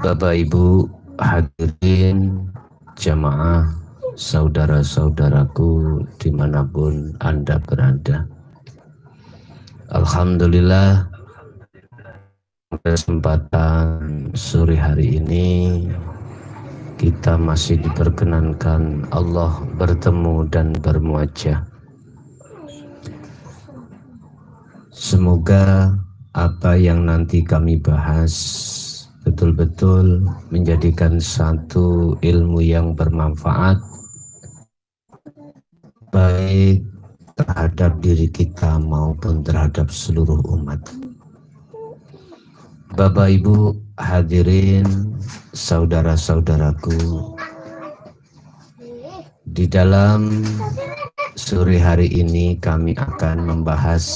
Bapak Ibu hadirin jamaah saudara-saudaraku dimanapun Anda berada. Alhamdulillah kesempatan sore hari ini kita masih diperkenankan Allah bertemu dan bermuajah. Semoga apa yang nanti kami bahas betul-betul menjadikan satu ilmu yang bermanfaat baik terhadap diri kita maupun terhadap seluruh umat. Bapak Ibu hadirin saudara-saudaraku, di dalam sore hari ini kami akan membahas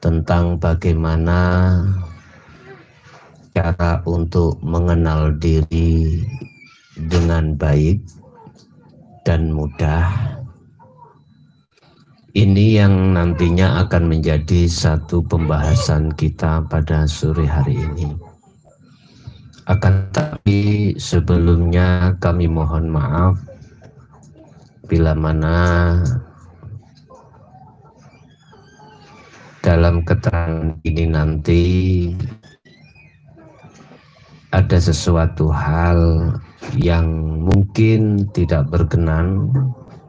tentang bagaimana cara untuk mengenal diri dengan baik dan mudah. Ini yang nantinya akan menjadi satu pembahasan kita pada sore hari ini. Akan tetapi sebelumnya kami mohon maaf bila mana dalam keterangan ini nanti ada sesuatu hal yang mungkin tidak berkenan.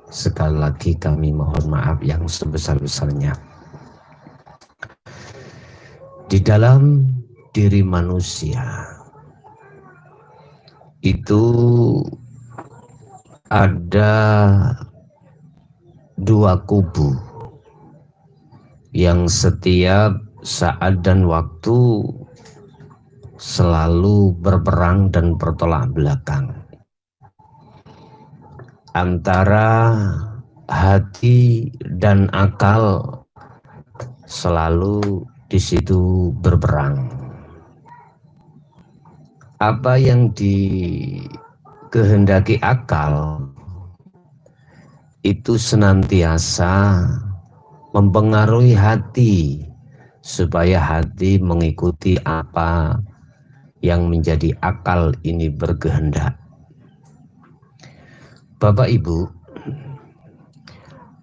Sekali lagi kami mohon maaf yang sebesar-besarnya. Di dalam diri manusia itu ada dua kubu yang setiap saat dan waktu selalu berperang dan bertolak belakang antara hati dan akal, selalu di situ berperang. Apa yang dikehendaki akal itu senantiasa mempengaruhi hati supaya hati mengikuti apa yang menjadi akal ini berkehendak. Bapak Ibu,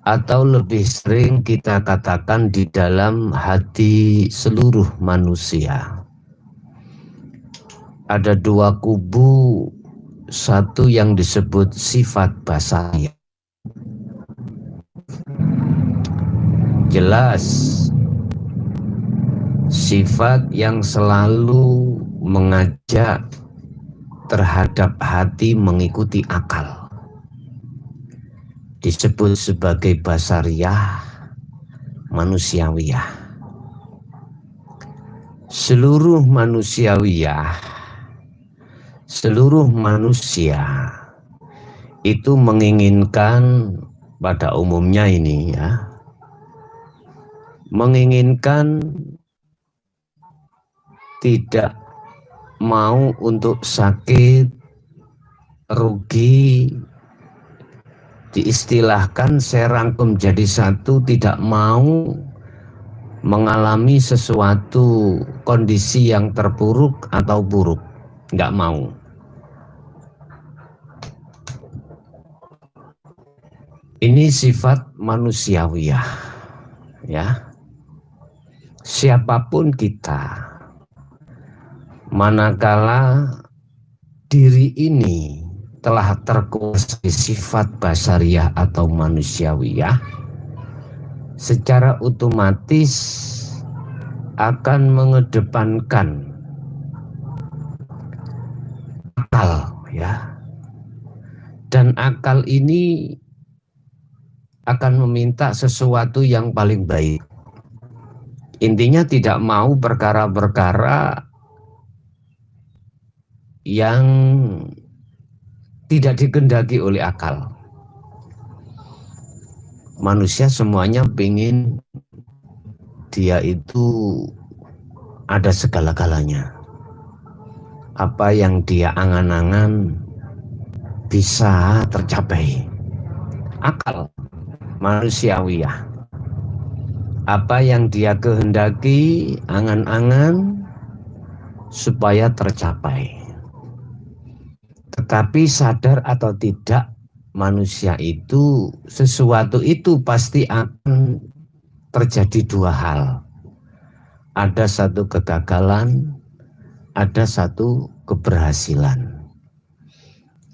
atau lebih sering kita katakan di dalam hati seluruh manusia ada dua kubu, satu yang disebut sifat basariyah. Jelas sifat yang selalu mengajak terhadap hati mengikuti akal disebut sebagai basariyah manusiawiyah. Seluruh manusia itu menginginkan pada umumnya ini ya, menginginkan tidak mau untuk sakit, rugi, diistilahkan saya rangkum jadi satu, tidak mau mengalami sesuatu kondisi yang terpuruk atau buruk, nggak mau. Ini sifat manusiawiyah, ya. Siapapun kita, manakala diri ini telah terkuasai sifat basariyah atau manusiawiyah, secara otomatis akan mengedepankan akal, ya. Dan akal ini akan meminta sesuatu yang paling baik. Intinya tidak mau perkara-perkara yang tidak dikehendaki oleh akal. Manusia semuanya ingin dia itu ada segala-galanya. Apa yang dia angan-angan bisa tercapai. Akal manusiawiyah. Apa yang dia kehendaki, angan-angan, supaya tercapai. Tetapi sadar atau tidak, manusia itu sesuatu itu pasti akan terjadi dua hal. Ada satu kegagalan, ada satu keberhasilan.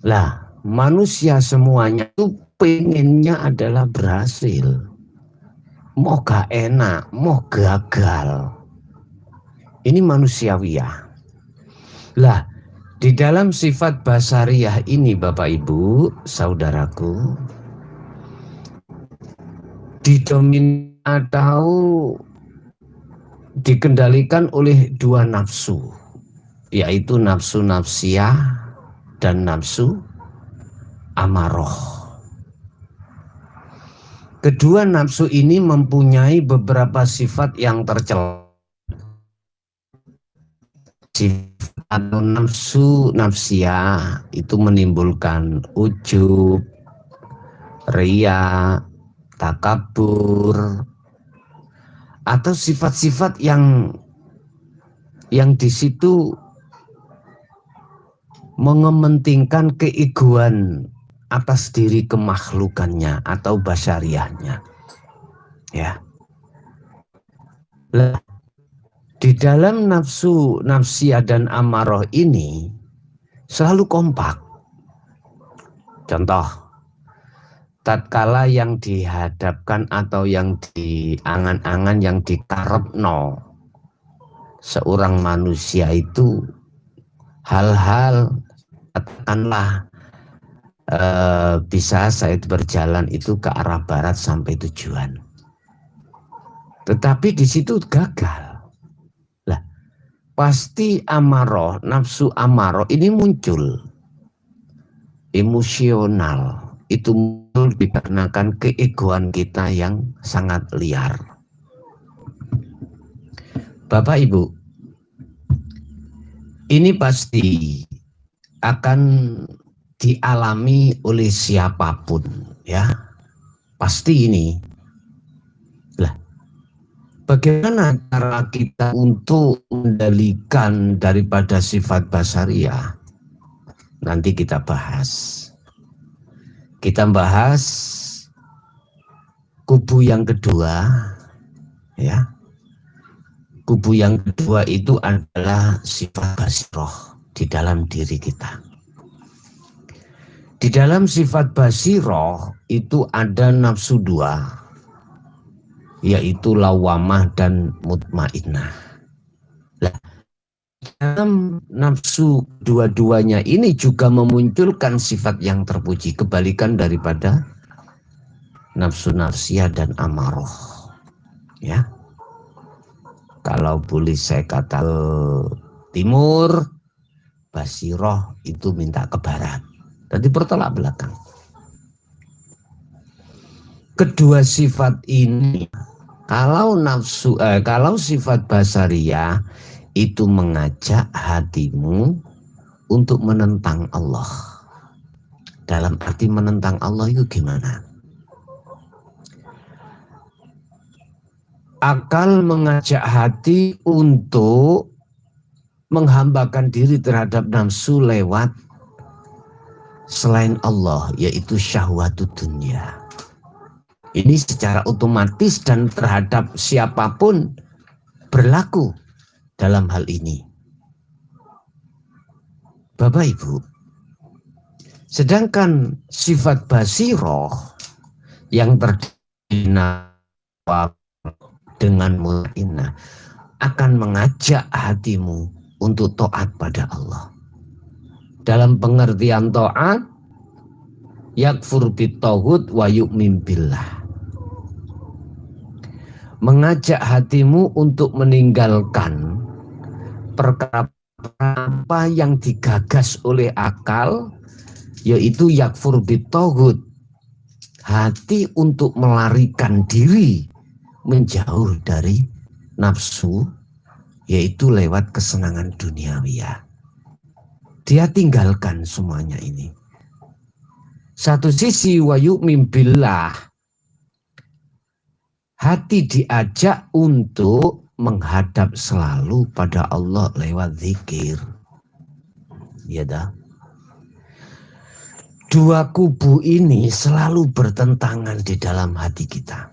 Lah, manusia semuanya itu pengennya adalah berhasil. Mau gak enak, mau gagal. Ini manusiawiah. Lah, di dalam sifat basariyah ini Bapak Ibu, saudaraku, didominasi atau dikendalikan oleh dua nafsu, yaitu nafsu nafsiyah dan nafsu amaroh. Kedua nafsu ini mempunyai beberapa sifat yang tercela. Sifat atau nafsu nafsiyah itu menimbulkan ujub, riya, takabur, atau sifat-sifat yang di situ mengementingkan keegoan atas diri kemakhlukannya atau basyariahnya. Ya. Lah, di dalam nafsu nafsiyah dan amarah ini selalu kompak. Contoh, tatkala yang dihadapkan atau yang diangan-angan, yang dikarepno seorang manusia itu hal-hal, katakanlah bisa saya berjalan itu ke arah barat sampai tujuan, tetapi di situ gagal. Lah, pasti amarah, nafsu amarah ini muncul emosional. Itu muncul dikarenakan keegoan kita yang sangat liar. Bapak Ibu, ini pasti akan dialami oleh siapapun, ya. Pasti ini. Lah, bagaimana cara kita untuk mengendalikan daripada sifat basariyah? Nanti kita bahas. Kita bahas kubu yang kedua, ya. Kubu yang kedua itu adalah sifat basiroh di dalam diri kita. Di dalam sifat basiroh itu ada nafsu dua, yaitu lawamah dan mutmainnah. Nah, dalam nafsu dua-duanya ini juga memunculkan sifat yang terpuji, kebalikan daripada nafsu nafsiyah dan amaroh. Ya, kalau boleh saya kata ke timur, basiroh itu minta ke barat. Jadi bertolak belakang. Kedua sifat ini, kalau sifat basariyah itu mengajak hatimu untuk menentang Allah. Dalam arti menentang Allah itu gimana? Akal mengajak hati untuk menghambakan diri terhadap nafsu lewat selain Allah, yaitu syahwatud dunya. Ini secara otomatis dan terhadap siapapun berlaku dalam hal ini. Bapak Ibu, sedangkan sifat basiroh yang terdiri dengan mutmainnah akan mengajak hatimu untuk taat pada Allah. Dalam pengertian taat, yakfur bitaghut wa yu'min billah. Mengajak hatimu untuk meninggalkan perkara apa yang digagas oleh akal, yaitu yakfur bitaghut. Hati untuk melarikan diri menjauh dari nafsu, yaitu lewat kesenangan duniawiya. Dia tinggalkan semuanya ini. Satu sisi wa yu'min billah, hati diajak untuk menghadap selalu pada Allah lewat zikir. Ya dah. Dua kubu ini selalu bertentangan di dalam hati kita.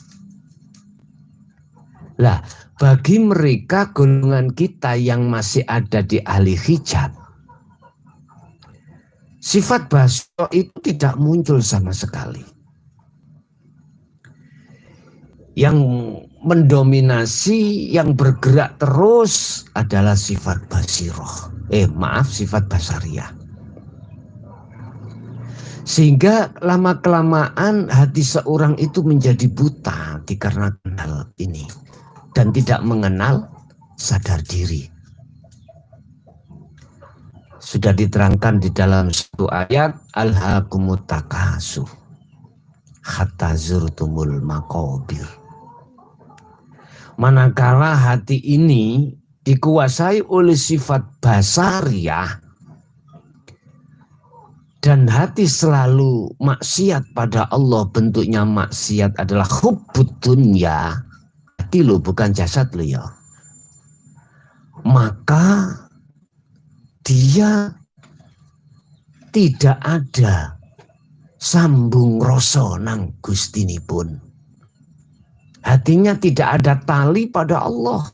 Lah, bagi mereka golongan kita yang masih ada di ahli hijab, sifat basiro itu tidak muncul sama sekali. Yang mendominasi, yang bergerak terus adalah sifat basiroh. Sifat basariyah. Sehingga lama-kelamaan hati seorang itu menjadi buta dikarenakan hal ini. Dan tidak mengenal sadar diri. Sudah diterangkan di dalam satu ayat, alhaakumut takasur hatta zurtumul maqabir. Manakala hati ini dikuasai oleh sifat basariyah dan hati selalu maksiat pada Allah, bentuknya maksiat adalah hubbud dunya, hati lo bukan jasad lo ya, maka dia tidak ada sambung rasa nang gustinipun. Hatinya tidak ada tali pada Allah.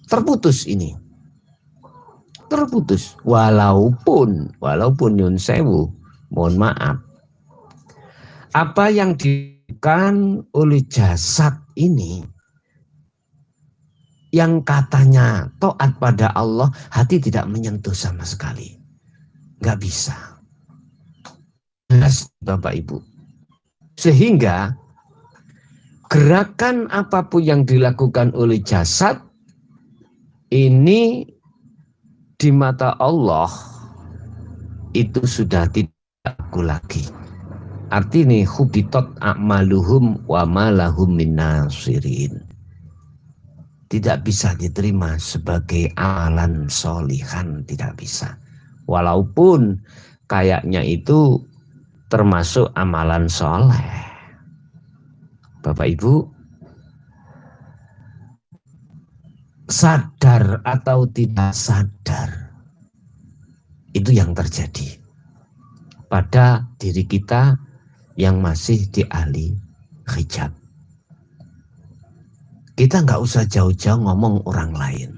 Terputus ini. Terputus. Walaupun nyun sewu, mohon maaf. Apa yang dilakukan oleh jasad ini, yang katanya taat pada Allah, hati tidak menyentuh sama sekali. Nggak bisa. Jelas Bapak Ibu. Sehingga gerakan apapun yang dilakukan oleh jasad ini di mata Allah itu sudah tidak laku lagi. Artinya hubitot a'maluhum wa ma lahum min nasirin. Tidak bisa diterima sebagai amalan solihan, tidak bisa. Walaupun kayaknya itu termasuk amalan soleh. Bapak Ibu, sadar atau tidak sadar, itu yang terjadi pada diri kita yang masih di ahli hijab. Kita nggak usah jauh-jauh ngomong orang lain,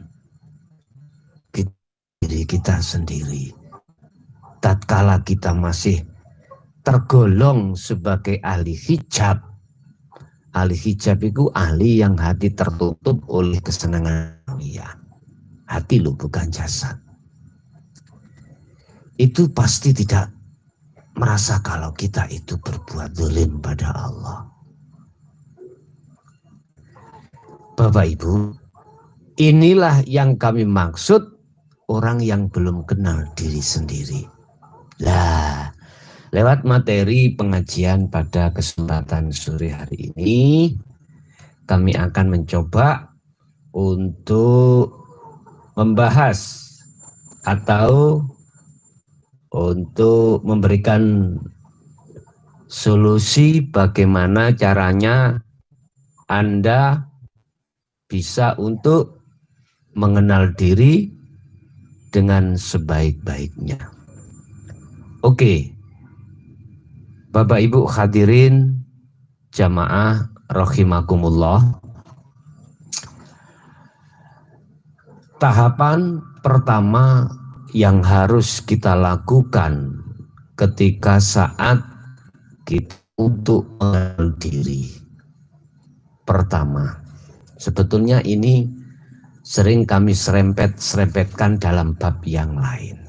diri kita sendiri. Tatkala kita masih tergolong sebagai ahli hijab, ahli hijab itu ahli yang hati tertutup oleh kesenangan dunia. Hati lo bukan jasad. Itu pasti tidak merasa kalau kita itu berbuat zalim pada Allah. Bapak Ibu, inilah yang kami maksud orang yang belum kenal diri sendiri. Lah, lewat materi pengajian pada kesempatan sore hari ini, kami akan mencoba untuk membahas atau untuk memberikan solusi bagaimana caranya Anda bisa untuk mengenal diri dengan sebaik-baiknya. Oke. Bapak Ibu hadirin jamaah rahimakumullah. Tahapan pertama yang harus kita lakukan ketika saat kita untuk mengenal diri. Pertama, sebetulnya ini sering kami serempetkan dalam bab yang lain.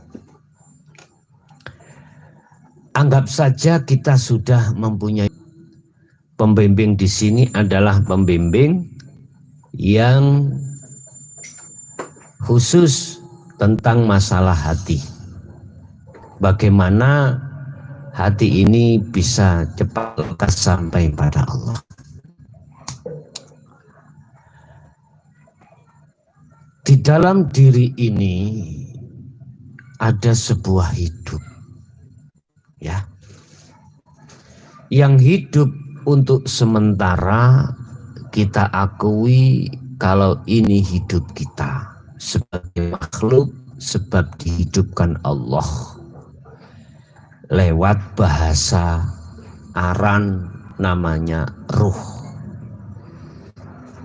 Anggap saja kita sudah mempunyai pembimbing di sini adalah pembimbing yang khusus tentang masalah hati. Bagaimana hati ini bisa cepat lekas sampai pada Allah. Di dalam diri ini ada sebuah hidup. Ya, yang hidup untuk sementara kita akui kalau ini hidup kita sebagai makhluk sebab dihidupkan Allah lewat bahasa aran namanya ruh.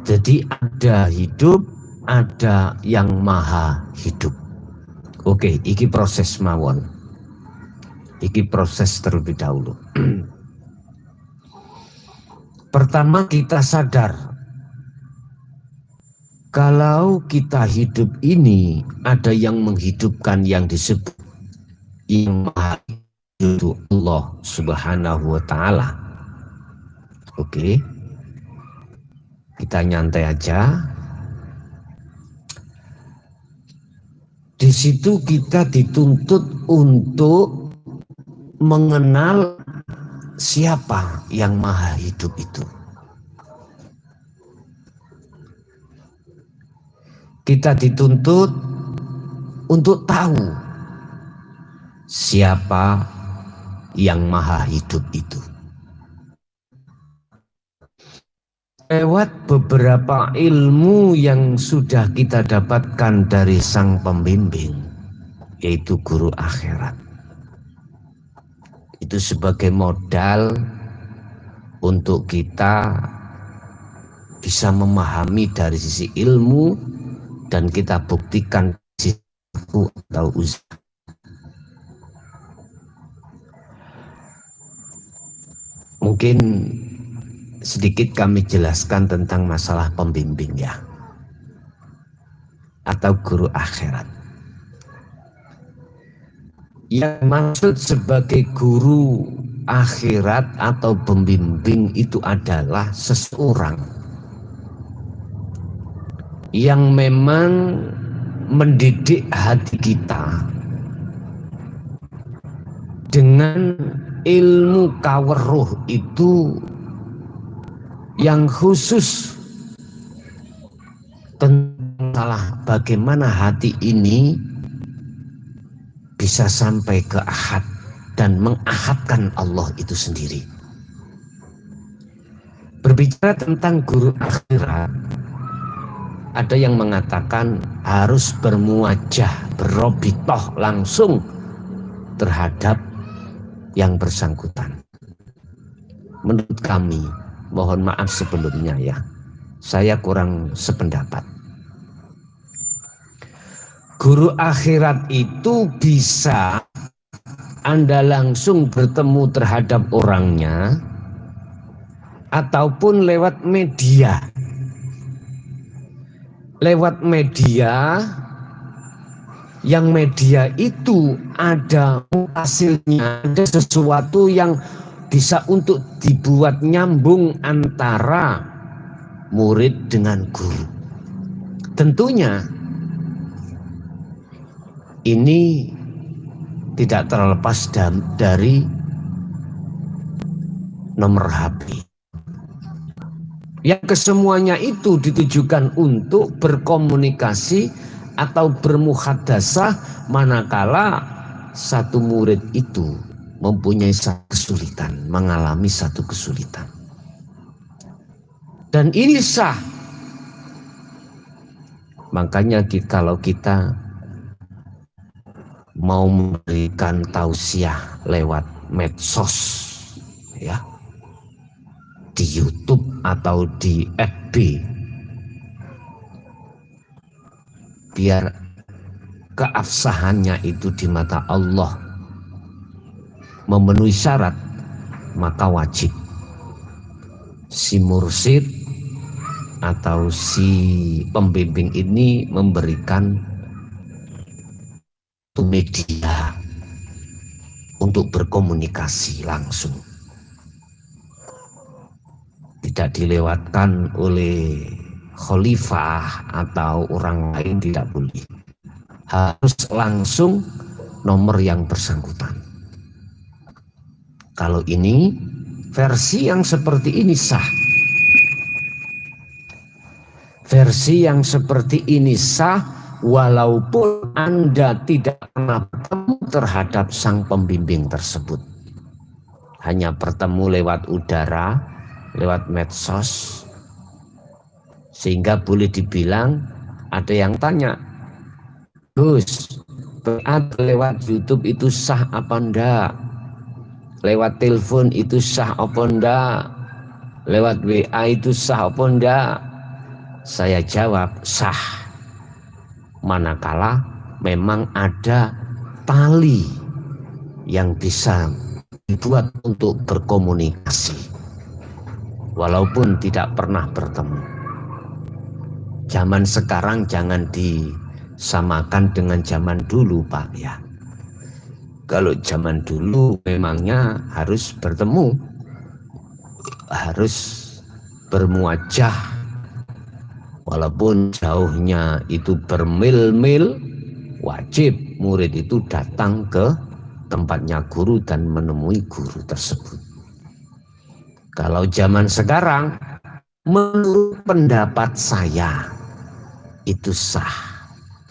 Jadi ada hidup, ada yang maha hidup. Oke, iki proses mawon. Iki proses terlebih dahulu. Pertama kita sadar kalau kita hidup ini ada yang menghidupkan yang disebut yang maha hidup Allah Subhanahu wa ta'ala. Oke. Kita nyantai aja. Di situ kita dituntut untuk mengenal siapa yang maha hidup itu. Kita dituntut untuk tahu siapa yang maha hidup itu. Lewat beberapa ilmu yang sudah kita dapatkan dari sang pembimbing, yaitu guru akhirat. Itu sebagai modal untuk kita bisa memahami dari sisi ilmu dan kita buktikan sisi atau usaha. Mungkin sedikit kami jelaskan tentang masalah pembimbing ya, atau guru akhirat. Yang maksud sebagai guru akhirat atau pembimbing itu adalah seseorang yang memang mendidik hati kita dengan ilmu kaweruh itu yang khusus tentang bagaimana hati ini bisa sampai ke ahad dan mengahadkan Allah itu sendiri. Berbicara tentang guru akhirat, ada yang mengatakan harus bermuajah, berobitoh langsung terhadap yang bersangkutan. Menurut kami, mohon maaf sebelumnya ya, saya kurang sependapat. Guru akhirat itu bisa Anda langsung bertemu terhadap orangnya ataupun lewat media. Lewat media, yang media itu ada hasilnya, ada sesuatu yang bisa untuk dibuat nyambung antara murid dengan guru. Tentunya ini tidak terlepas dari nomor HP. Yang kesemuanya itu ditujukan untuk berkomunikasi atau bermuhadasah manakala satu murid itu mempunyai satu kesulitan, mengalami satu kesulitan. Dan ini sah. Makanya kalau kita mau memberikan tausiah lewat medsos ya, di YouTube atau di FB, biar keabsahannya itu di mata Allah memenuhi syarat, maka wajib si mursyid atau si pembimbing ini memberikan media untuk berkomunikasi langsung. Tidak dilewatkan oleh khalifah atau orang lain, tidak boleh. Harus langsung nomor yang bersangkutan. Kalau ini versi yang seperti ini sah. Versi yang seperti ini sah walaupun Anda tidak pernah bertemu terhadap sang pembimbing tersebut. Hanya bertemu lewat udara, lewat medsos, Sehingga boleh dibilang ada yang tanya, Gus, lewat YouTube itu sah apa enggak? Lewat telepon itu sah apa enggak? Lewat WA itu sah apa enggak? Saya jawab sah, manakala memang ada tali yang bisa dibuat untuk berkomunikasi walaupun tidak pernah bertemu. Zaman sekarang jangan disamakan dengan zaman dulu, Pak, ya. Kalau zaman dulu memangnya harus bertemu, harus bermuajah, walaupun jauhnya itu bermil-mil, wajib murid itu datang ke tempatnya guru dan menemui guru tersebut. Kalau zaman sekarang, menurut pendapat saya, itu sah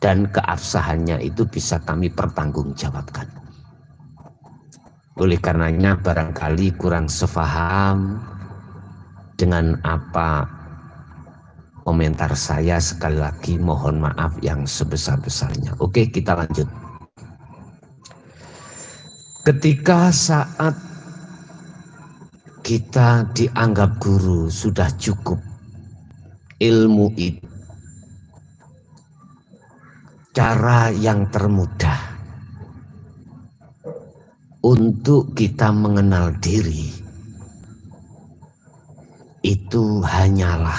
dan keabsahannya itu bisa kami pertanggungjawabkan. Oleh karenanya barangkali kurang sepaham dengan apa komentar saya, sekali lagi mohon maaf yang sebesar-besarnya. Oke, kita lanjut. Ketika saat kita dianggap guru sudah cukup ilmu itu, cara yang termudah untuk kita mengenal diri itu hanyalah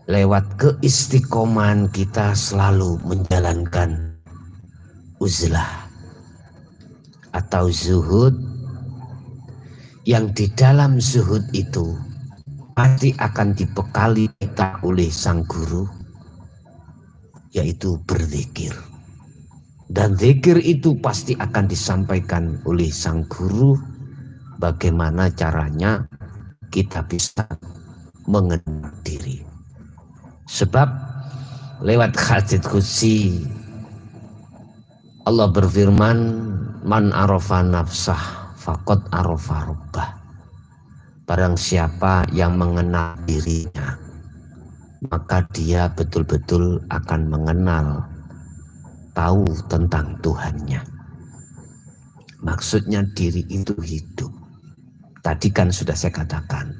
lewat keistiqomahan kita selalu menjalankan uzlah atau zuhud, yang di dalam zuhud itu pasti akan dibekali kita oleh sang guru, yaitu berzikir. Dan zikir itu pasti akan disampaikan oleh sang guru bagaimana caranya kita bisa mengenal diri. Sebab lewat hadits qudsi Allah berfirman, man arafa nafsah faqad arafa rabbah. Barang siapa yang mengenal dirinya, maka dia betul-betul akan mengenal, tahu tentang Tuhannya. Maksudnya diri itu hidup. Tadi kan sudah saya katakan,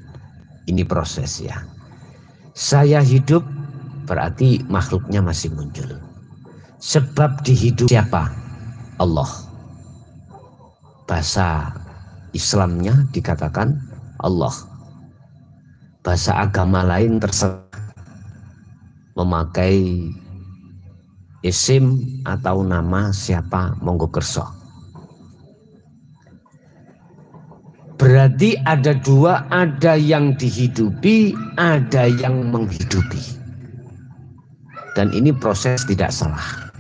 ini proses ya. Saya hidup berarti makhluknya masih muncul. Sebab di hidup siapa? Allah. Bahasa Islamnya dikatakan Allah. Bahasa agama lain terserah memakai isim atau nama siapa, monggo kerso. Berarti ada dua, ada yang dihidupi, ada yang menghidupi. Dan ini proses tidak salah.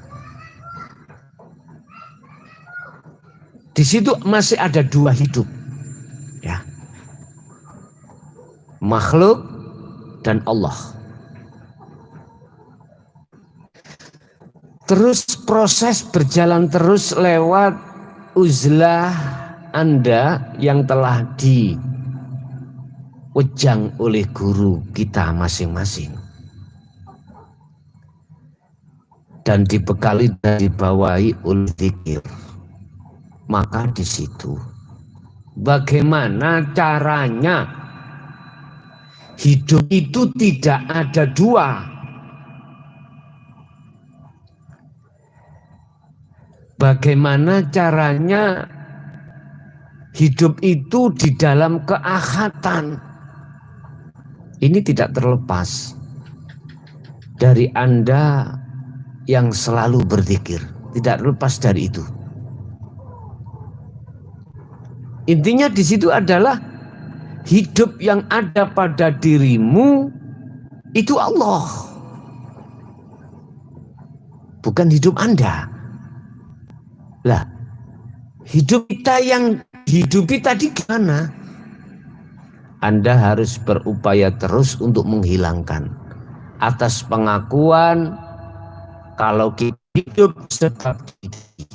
Di situ masih ada dua hidup, ya, makhluk dan Allah. Terus proses berjalan terus lewat uzlah Anda yang telah diwejang oleh guru kita masing-masing dan dibekali dan dibawahi oleh zikir. Maka di situ bagaimana caranya hidup itu tidak ada dua. Bagaimana caranya hidup itu di dalam keahatan. Ini tidak terlepas dari Anda yang selalu berzikir. Tidak terlepas dari itu. Intinya di situ adalah hidup yang ada pada dirimu itu Allah. Bukan hidup Anda. Lah, hidup kita yang hidupi tadi gimana? Anda harus berupaya terus untuk menghilangkan atas pengakuan kalau kita hidup sebab diri.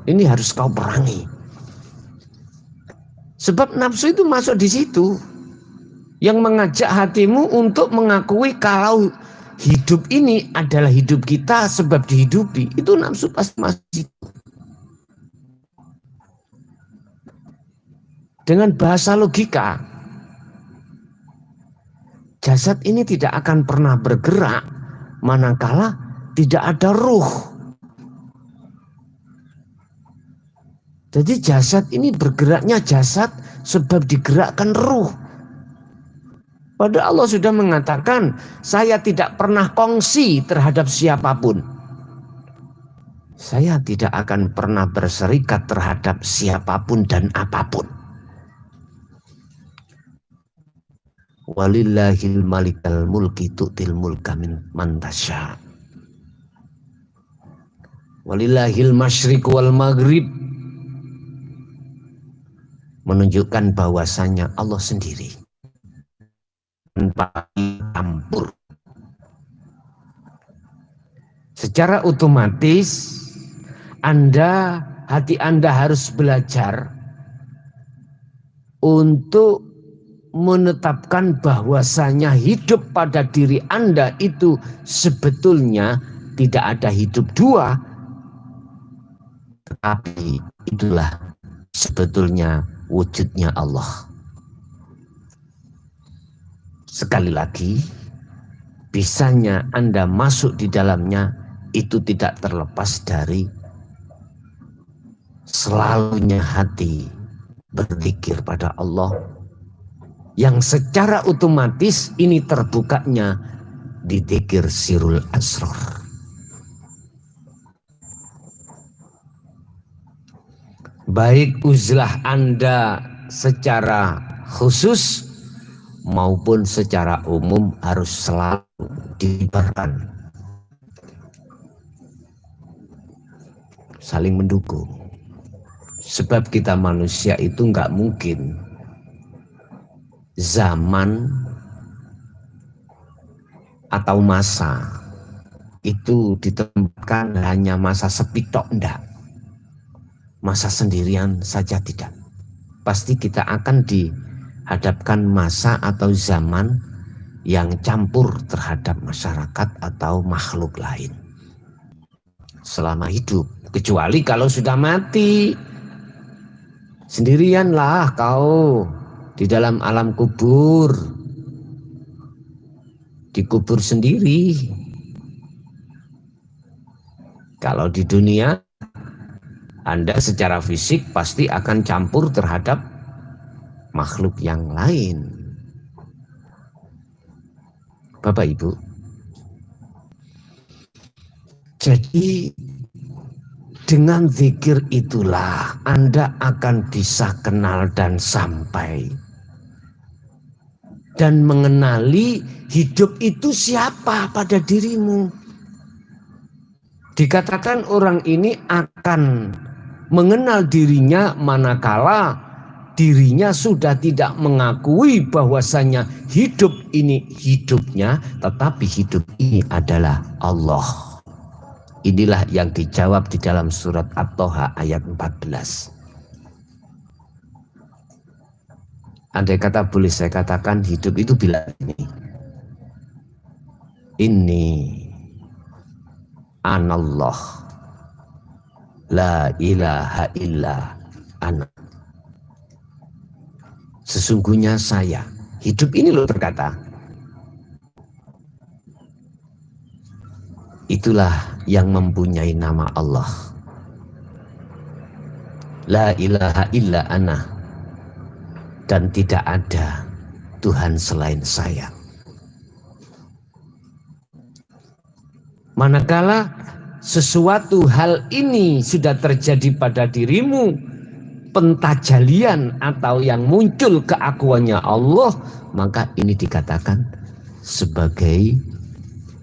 Ini harus kau perangi. Sebab nafsu itu masuk di situ. yang mengajak hatimu untuk mengakui kalau hidup ini adalah hidup kita sebab dihidupi. Itu nafsu pasti masih. Dengan bahasa logika, jasad ini tidak akan pernah bergerak manakala tidak ada ruh. Jadi jasad ini bergeraknya jasad sebab digerakkan ruh. Padahal Allah sudah mengatakan, saya tidak pernah kongsi terhadap siapapun. Saya tidak akan pernah berserikat terhadap siapapun dan apapun. Walillahil malikal mulki tu'til mulka man tasya. Walillahil masyriq wal maghrib. Menunjukkan bahwasanya Allah sendiri tanpa campur. Secara otomatis hati Anda harus belajar untuk menetapkan bahwasanya hidup pada diri Anda itu sebetulnya tidak ada hidup dua, tetapi itulah sebetulnya wujudnya Allah. Sekali lagi, bisanya Anda masuk di dalamnya itu tidak terlepas dari selalunya hati berzikir pada Allah, yang secara otomatis ini terbukanya di dzikir sirul asrar. Baik uzlah Anda secara khusus maupun secara umum harus selalu dilibatkan, saling mendukung. Sebab kita manusia itu nggak mungkin zaman atau masa itu ditempatkan hanya masa sepi tok, enggak. Masa sendirian saja tidak. Pasti kita akan dihadapkan masa atau zaman yang campur terhadap masyarakat atau makhluk lain selama hidup. Kecuali kalau sudah mati, sendirianlah kau di dalam alam kubur, dikubur sendiri. Kalau di dunia Anda secara fisik pasti akan campur terhadap makhluk yang lain. Bapak Ibu, jadi dengan zikir itulah Anda akan bisa kenal dan sampai dan mengenali hidup itu siapa pada dirimu. Dikatakan orang ini akan mengenal dirinya manakala dirinya sudah tidak mengakui bahwasanya hidup ini hidupnya, tetapi hidup ini adalah Allah. Inilah yang dijawab di dalam surat At-Toha ayat 14. Andai kata boleh saya katakan, hidup itu bila ini anallah la ilaha illa ana. Sesungguhnya saya, hidup ini loh berkata. Itulah yang mempunyai nama Allah. La ilaha illa ana. Dan tidak ada Tuhan selain saya. Manakala sesuatu hal ini sudah terjadi pada dirimu, pentajalian atau yang muncul keakuannya Allah, maka ini dikatakan sebagai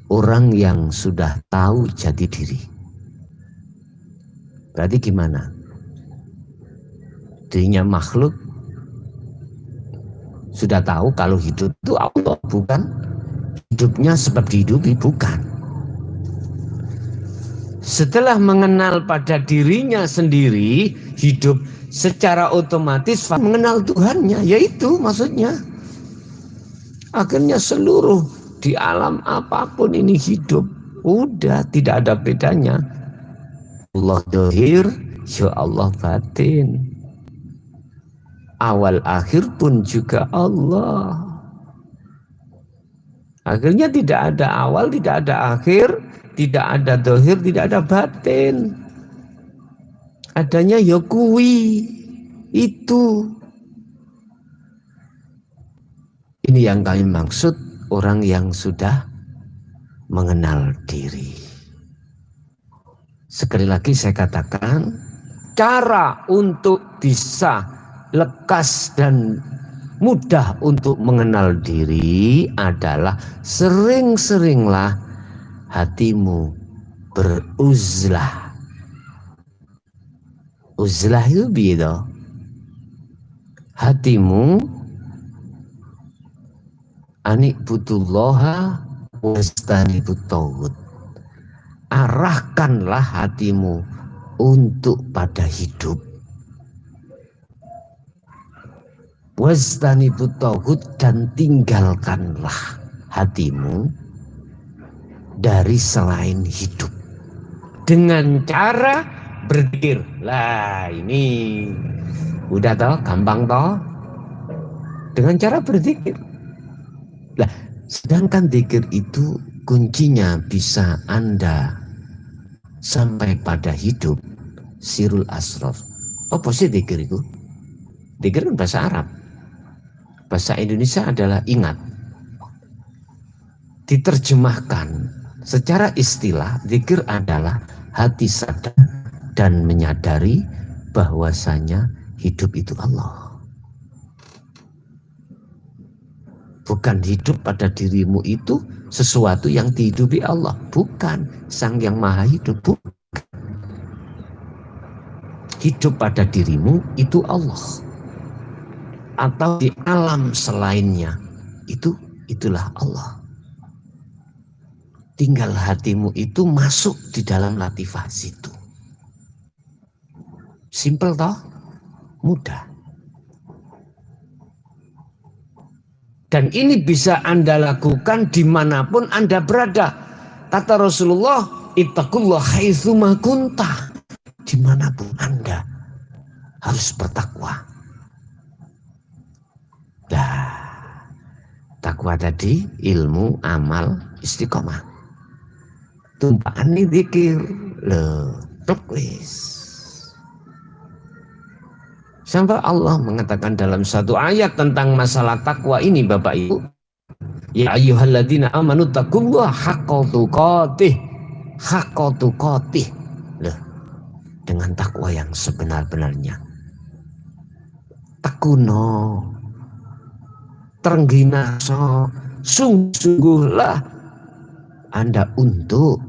orang yang sudah tahu jati diri. Berarti gimana? Dirinya makhluk sudah tahu kalau hidup itu Allah, bukan hidupnya sebab dihidupi, bukan. Setelah mengenal pada dirinya sendiri, hidup secara otomatis mengenal Tuhannya, yaitu maksudnya Akhirnya seluruh di alam apapun ini hidup, udah tidak ada bedanya. Allah dohir, ya Allah batin. Awal akhir pun juga Allah. Akhirnya tidak ada awal, tidak ada akhir, tidak ada dohir, tidak ada batin. Adanya ya kui, itu. Ini yang kami maksud orang yang sudah mengenal diri. Sekali lagi saya katakan, cara untuk bisa lekas dan mudah untuk mengenal diri adalah sering-seringlah hatimu beruzlah. Uzlah itu beda. Hatimu anikbutullaha wastanibut tauhid. Arahkanlah hatimu untuk pada hidup. Wastanibut tauhid, dan tinggalkanlah hatimu dari selain hidup. Dengan cara berzikir. Lah ini udah toh, gampang toh. Dengan cara berzikir. Lah, sedangkan zikir itu kuncinya bisa Anda sampai pada hidup sirul asrar. Apa sih zikir itu? Zikir kan bahasa Arab. Bahasa Indonesia adalah ingat. Diterjemahkan secara istilah, zikir adalah hati sadar dan menyadari bahwasanya hidup itu Allah. Bukan hidup pada dirimu itu sesuatu yang dihidupi Allah. Bukan Sang Yang Maha Hidup. Bukan. Hidup pada dirimu itu Allah. Atau di alam selainnya. Itulah Allah. Tinggal hatimu itu masuk di dalam latifah situ. Simple toh? Mudah. Dan ini bisa Anda lakukan dimanapun Anda berada. Kata Rasulullah, ittaqullah haitsuma kunta. Dimanapun Anda harus bertakwa. Nah, takwa tadi ilmu, amal, istiqomah. Tumpaan ini zikir. Loh, wis. Sampai Allah mengatakan dalam satu ayat tentang masalah takwa ini, Bapak Ibu. Ya ayyuhalladzina amanu taqullaha haqqa tuqatih. Haqqa tuqatih. Loh, dengan takwa yang sebenar-benarnya. Takuno. Trengginaso. Sungguh-sungguhlah Anda untuk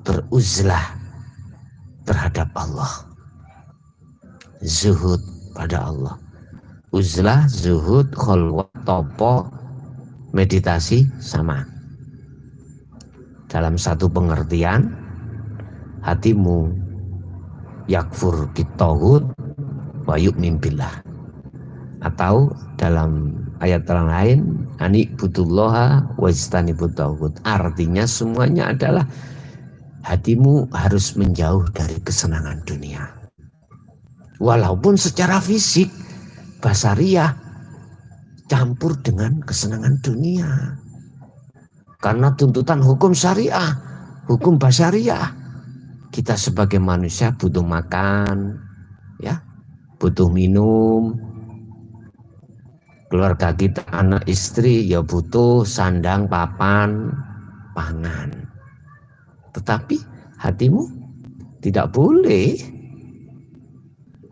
beruzlah terhadap Allah. Zuhud pada Allah. Uzlah, zuhud, kholwat, topo, meditasi sama. Dalam satu pengertian, hatimu yakfur bitauhid wa yu'min billah. Atau dalam ayat lain, anikbutullaha wa istanibut tauhid. Artinya semuanya adalah hatimu harus menjauh dari kesenangan dunia. Walaupun secara fisik basariah campur dengan kesenangan dunia. Karena tuntutan hukum syariah, hukum basariah. Kita sebagai manusia butuh makan, ya, butuh minum. Keluarga kita, anak istri ya butuh sandang, papan, pangan. Tetapi hatimu tidak boleh.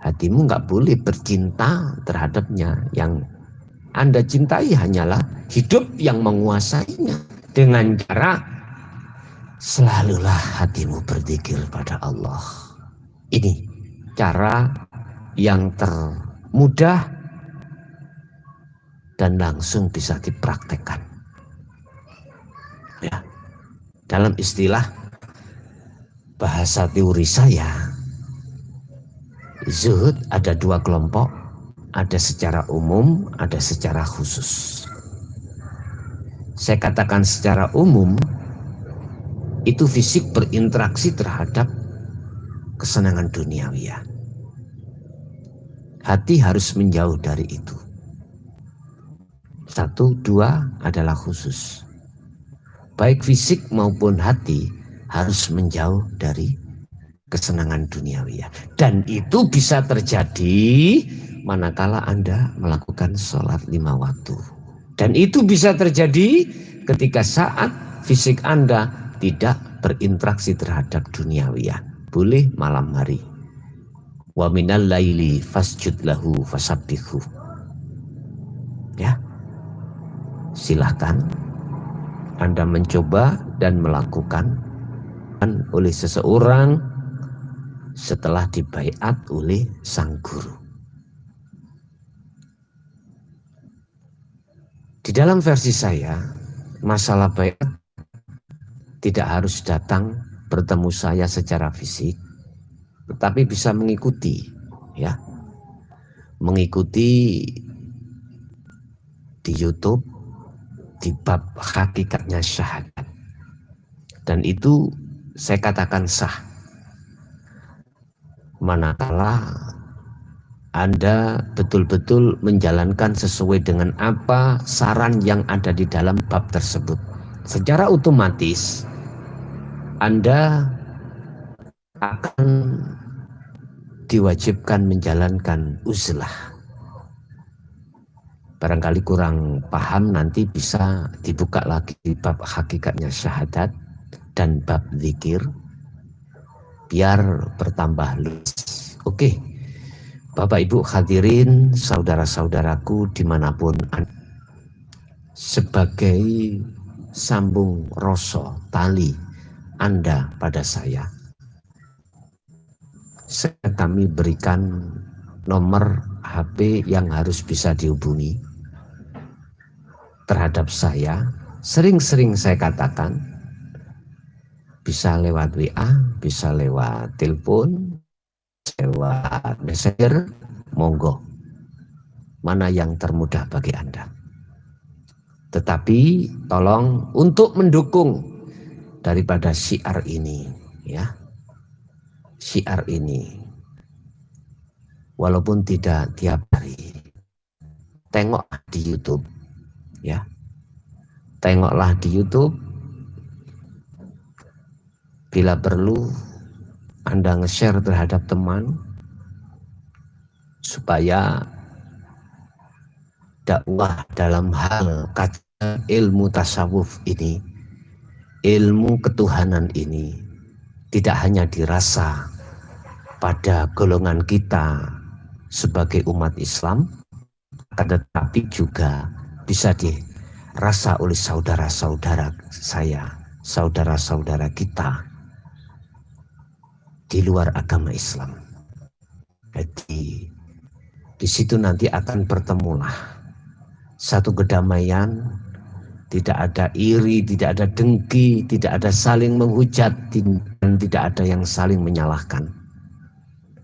Hatimu nggak boleh bercinta terhadapnya. Yang Anda cintai hanyalah hidup yang menguasainya. Dengan cara selalulah hatimu berzikir pada Allah. Ini cara yang termudah dan langsung bisa dipraktekkan. Ya, dalam istilah bahasa teori saya, zuhud ada dua kelompok, ada secara umum, ada secara khusus. saya katakan secara umum, itu fisik berinteraksi terhadap kesenangan duniawi ya. Hati harus menjauh dari itu. 1, 2 adalah khusus. Baik fisik maupun hati harus menjauh dari kesenangan duniawi ya. Dan itu bisa terjadi manakala Anda melakukan sholat 5 waktu. Dan itu bisa terjadi ketika saat fisik Anda tidak berinteraksi terhadap duniawi ya. Boleh malam hari. Wa minal laili fasjud lahu fasabbihu. Ya. Silahkan Anda mencoba dan melakukan oleh seseorang setelah dibaiat oleh sang guru. Di dalam versi saya, masalah baiat tidak harus datang bertemu saya secara fisik, tetapi bisa mengikuti, ya, mengikuti di YouTube di bab hakikatnya syahadat, dan itu saya katakan sah manakala Anda betul-betul menjalankan sesuai dengan apa saran yang ada di dalam bab tersebut. Secara otomatis Anda akan diwajibkan menjalankan uzlah. Barangkali kurang paham, nanti bisa dibuka lagi bab hakikatnya syahadat dan bab zikir biar bertambah luas. Oke, Bapak Ibu hadirin, saudara-saudaraku dimanapun Anda, sebagai sambung rasa tali Anda pada saya kami berikan nomor HP yang harus bisa dihubungi terhadap saya. Sering-sering saya katakan, bisa lewat WA, bisa lewat telepon, lewat messenger, monggo, mana yang termudah bagi Anda. Tetapi tolong untuk mendukung daripada syiar ini, ya, syiar ini, walaupun tidak tiap hari, tengok di YouTube, ya, tengoklah di YouTube. Bila perlu Anda nge-share terhadap teman supaya dakwah dalam hal kajian ilmu tasawuf ini, ilmu ketuhanan ini, tidak hanya dirasa pada golongan kita sebagai umat Islam, tetapi juga bisa dirasa oleh saudara-saudara saya, saudara-saudara kita di luar agama Islam. Jadi di situ nanti akan bertemulah satu kedamaian, tidak ada iri, tidak ada dengki, tidak ada saling menghujat, dan tidak ada yang saling menyalahkan.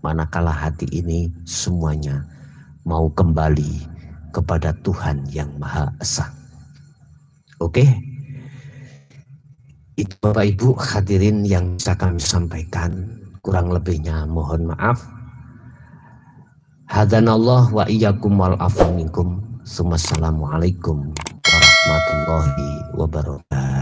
Manakala hati ini semuanya mau kembali kepada Tuhan yang Maha Esa. Oke? Itu Bapak Ibu hadirin yang bisa kami sampaikan. Kurang lebihnya mohon maaf. Hadanallah wa iyyakum wal afu minkum. Assalamualaikum warahmatullahi wabarakatuh.